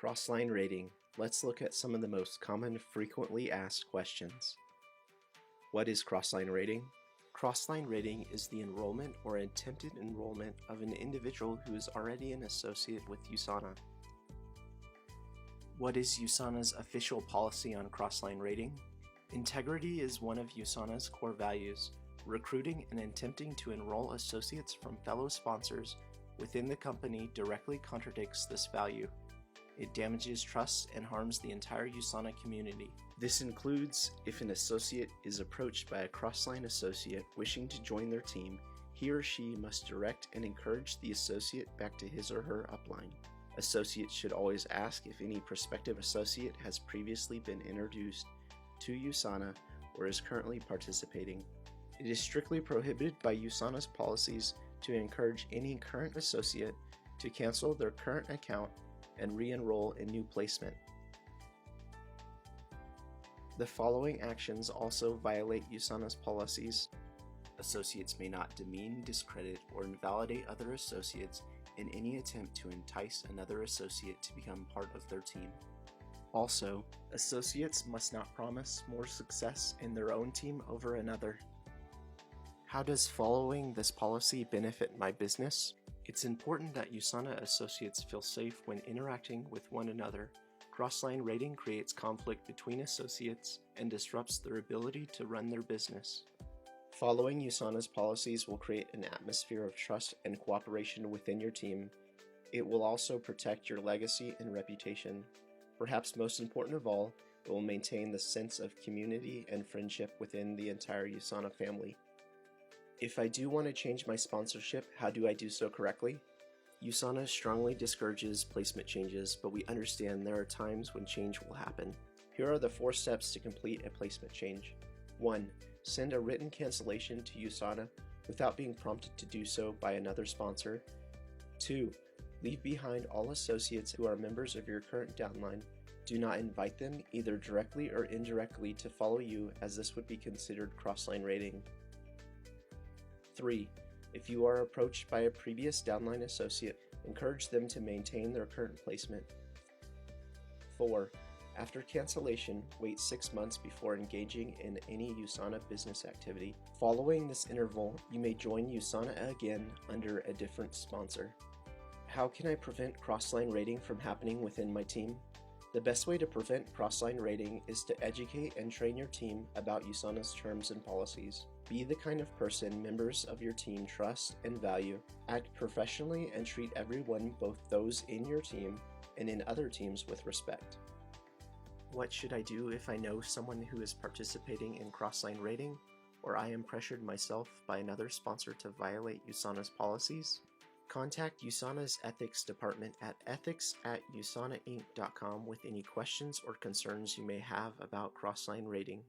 Crossline Raiding. Let's look at some of the most common frequently asked questions. What is Crossline Raiding? Crossline Raiding is the enrollment or attempted enrollment of an individual who is already an associate with Usana. What is Usana's official policy on Crossline Raiding? Integrity is one of Usana's core values. Recruiting and attempting to enroll associates from fellow sponsors within the company directly contradicts this value. It damages trust and harms the entire Usana community. This includes if an associate is approached by a Crossline associate wishing to join their team, he or she must direct and encourage the associate back to his or her upline. Associates should always ask if any prospective associate has previously been introduced to Usana or is currently participating. It is strictly prohibited by Usana's policies to encourage any current associate to cancel their current account and re-enroll in new placement. The following actions also violate Usana's policies. Associates may not demean, discredit, or invalidate other associates in any attempt to entice another associate to become part of their team. Also, associates must not promise more success in their own team over another. How does following this policy benefit my business? It's important that Usana associates feel safe when interacting with one another. Crossline raiding creates conflict between associates and disrupts their ability to run their business. Following Usana's policies will create an atmosphere of trust and cooperation within your team. It will also protect your legacy and reputation. Perhaps most important of all, it will maintain the sense of community and friendship within the entire Usana family. If I do want to change my sponsorship, how do I do so correctly? Usana strongly discourages placement changes, but we understand there are times when change will happen. Here are the 4 steps to complete a placement change. 1. Send a written cancellation to Usana without being prompted to do so by another sponsor. 2. Leave behind all associates who are members of your current downline. Do not invite them either directly or indirectly to follow you, as this would be considered crossline raiding. 3. If you are approached by a previous downline associate, encourage them to maintain their current placement. 4. After cancellation, wait 6 months before engaging in any Usana business activity. Following this interval, you may join Usana again under a different sponsor. How can I prevent crossline raiding from happening within my team? The best way to prevent crossline raiding is to educate and train your team about Usana's terms and policies. Be the kind of person members of your team trust and value. Act professionally and treat everyone, both those in your team and in other teams, with respect. What should I do if I know someone who is participating in crossline raiding, or I am pressured myself by another sponsor to violate Usana's policies? Contact Usana's ethics department at ethics@usanainc.com with any questions or concerns you may have about crossline raiding.